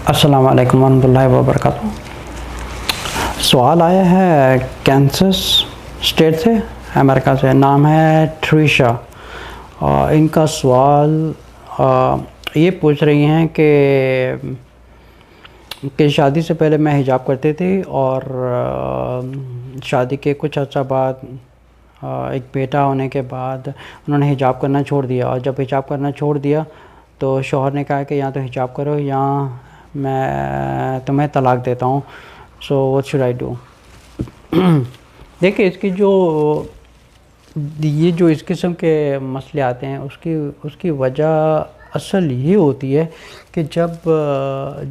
السلام علیکم ورحمۃ اللہ وبرکاتہ۔ سوال آیا ہے کینسس اسٹیٹ سے، امریکہ سے، نام ہے ٹریشا۔ ان کا سوال یہ پوچھ رہی ہیں کہ شادی سے پہلے میں حجاب کرتی تھی اور شادی کے کچھ عرصہ بعد ایک بیٹا ہونے کے بعد انہوں نے حجاب کرنا چھوڑ دیا، اور جب حجاب کرنا چھوڑ دیا تو شوہر نے کہا کہ یا تو حجاب کرو یا میں تمہیں طلاق دیتا ہوں۔ So what should I do? دیکھیں، اس کی جو اس قسم کے مسئلے آتے ہیں اس کی وجہ اصل یہ ہوتی ہے کہ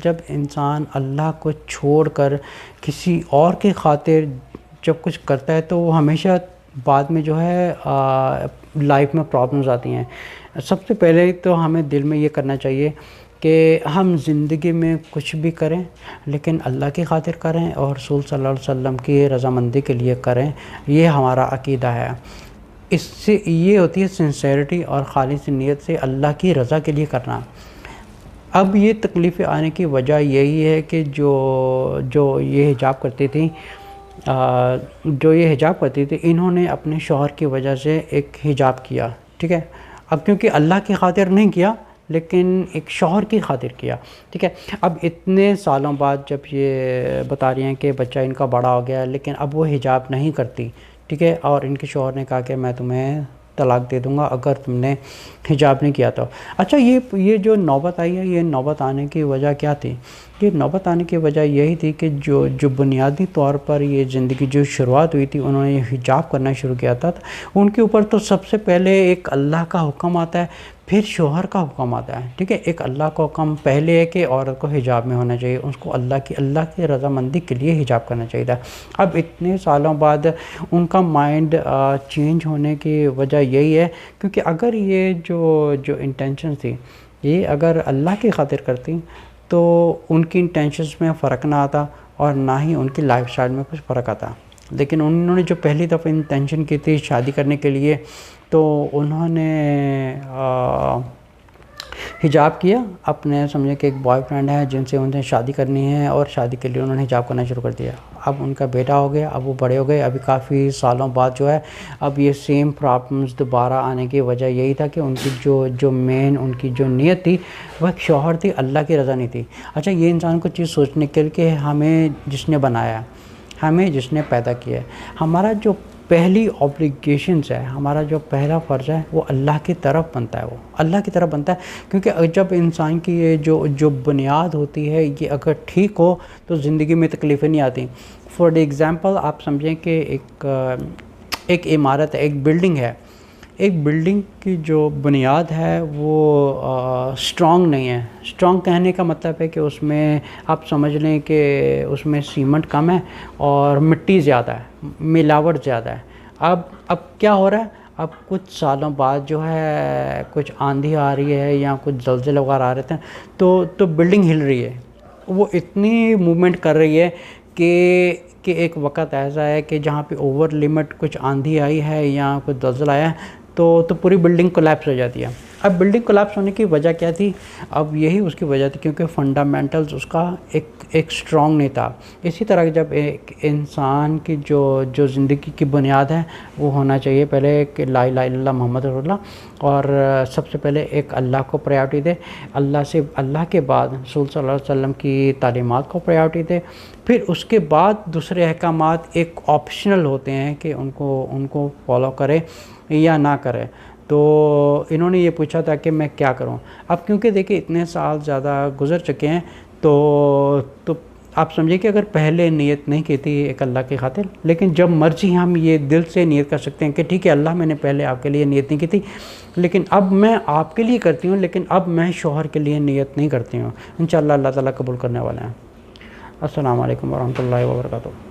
جب انسان اللہ کو چھوڑ کر کسی اور کی خاطر جب کچھ کرتا ہے تو وہ ہمیشہ بعد میں جو ہے لائف میں پرابلمز آتی ہیں۔ سب سے پہلے تو ہمیں دل میں یہ کرنا چاہیے کہ ہم زندگی میں کچھ بھی کریں لیکن اللہ کی خاطر کریں اور رسول صلی اللہ علیہ وسلم کی رضامندی کے لیے کریں، یہ ہمارا عقیدہ ہے۔ اس سے یہ ہوتی ہے سنسیریٹی اور خالص نیت سے اللہ کی رضا کے لیے کرنا۔ اب یہ تکلیفیں آنے کی وجہ یہی ہے کہ جو یہ حجاب کرتی تھی انہوں نے اپنے شوہر کی وجہ سے ایک حجاب کیا، ٹھیک ہے؟ اب کیونکہ اللہ کی خاطر نہیں کیا لیکن ایک شوہر کی خاطر کیا، ٹھیک ہے؟ اب اتنے سالوں بعد جب یہ بتا رہی ہیں کہ بچہ ان کا بڑا ہو گیا لیکن اب وہ حجاب نہیں کرتی، ٹھیک ہے؟ اور ان کے شوہر نے کہا کہ میں تمہیں طلاق دے دوں گا اگر تم نے حجاب نہیں کیا تو۔ اچھا، یہ جو نوبت آئی ہے، یہ نوبت آنے کی وجہ کیا تھی؟ یہ نوبت آنے کی وجہ یہی تھی کہ جو بنیادی طور پر یہ زندگی جو شروعات ہوئی تھی، انہوں نے حجاب کرنا شروع کیا تھا، ان کے اوپر تو سب سے پہلے ایک اللہ کا حکم آتا ہے، پھر شوہر کا حکم آتا ہے، ٹھیک ہے؟ ایک اللہ کا حکم پہلے ہے کہ عورت کو حجاب میں ہونا چاہیے، اس کو اللہ کی رضامندی کے لیے حجاب کرنا چاہیے تھا۔ اب اتنے سالوں بعد ان کا مائنڈ چینج ہونے کی وجہ یہی ہے کیونکہ اگر یہ جو انٹینشن تھی یہ اگر اللہ کی خاطر کرتی تو ان کی انٹینشنز میں فرق نہ آتا اور نہ ہی ان کی لائف سٹائل میں کچھ فرق آتا، لیکن انہوں نے جو پہلی دفعہ انٹینشن کی تھی شادی کرنے کے لیے تو انہوں نے حجاب کیا، اپنے سمجھے کہ ایک بوائے فرینڈ ہے جن سے انہیں شادی کرنی ہے اور شادی کے لیے انہوں نے حجاب کرنا شروع کر دیا۔ اب ان کا بیٹا ہو گیا، اب وہ بڑے ہو گئے، ابھی کافی سالوں بعد جو ہے اب یہ سیم پرابلمز دوبارہ آنے کی وجہ یہی تھا کہ ان کی جو مین ان کی جو نیت تھی وہ ایک شوہر تھی، اللہ کی رضا نہیں تھی۔ اچھا، یہ انسان کو چیز سوچنے کے لیے کہ ہمیں جس نے بنایا، ہمیں جس نے پیدا کیا ہے، ہمارا جو پہلی اوبلیگیشنز ہے، ہمارا جو پہلا فرض ہے وہ اللہ کی طرف بنتا ہے، وہ اللہ کی طرف بنتا ہے کیونکہ جب انسان کی یہ جو بنیاد ہوتی ہے یہ اگر ٹھیک ہو تو زندگی میں تکلیفیں نہیں آتی۔ فار ایگزامپل آپ سمجھیں کہ ایک عمارت ہے، ایک بلڈنگ ہے، ایک بلڈنگ کی جو بنیاد ہے وہ اسٹرانگ نہیں ہے۔ اسٹرانگ کہنے کا مطلب ہے کہ اس میں آپ سمجھ لیں کہ اس میں سیمنٹ کم ہے اور مٹی زیادہ ہے، ملاوٹ زیادہ ہے۔ اب کیا ہو رہا ہے؟ اب کچھ سالوں بعد جو ہے کچھ آندھی آ رہی ہے یا کچھ زلزلے وغیرہ آ رہے ہیں تو بلڈنگ ہل رہی ہے، وہ اتنی موومنٹ کر رہی ہے کہ ایک وقت ایسا ہے کہ جہاں پہ اوور لیمٹ کچھ آندھی آئی ہے یا کچھ زلزلہ آیا ہے تو پوری بلڈنگ کولیپس ہو جاتی ہے۔ اب بلڈنگ کولیپس ہونے کی وجہ کیا تھی؟ اب یہی اس کی وجہ تھی کیونکہ فنڈامنٹلز اس کا ایک اسٹرانگ نہیں تھا۔ اسی طرح جب ایک انسان کی جو زندگی کی بنیاد ہے وہ ہونا چاہیے پہلے کہ لا الہ الا اللہ محمد رسول اللہ، اور سب سے پہلے ایک اللہ کو پریارٹی دے، اللہ کے بعد رسول صلی اللہ علیہ وسلم کی تعلیمات کو پریارٹی دے، پھر اس کے بعد دوسرے احکامات ایک آپشنل ہوتے ہیں کہ ان کو فالو کرے یا نہ کرے۔ تو انہوں نے یہ پوچھا تھا کہ میں کیا کروں۔ اب کیونکہ دیکھیں اتنے سال زیادہ گزر چکے ہیں تو آپ سمجھیں کہ اگر پہلے نیت نہیں کی تھی ایک اللہ کی خاطر، لیکن جب مرضی ہم یہ دل سے نیت کر سکتے ہیں کہ ٹھیک ہے اللہ میں نے پہلے آپ کے لیے نیت نہیں کی تھی لیکن اب میں آپ کے لیے کرتی ہوں، لیکن اب میں شوہر کے لیے نیت نہیں کرتی ہوں، انشاءاللہ اللہ تعالیٰ قبول کرنے والے ہیں۔ السلام علیکم ورحمۃ اللہ وبرکاتہ۔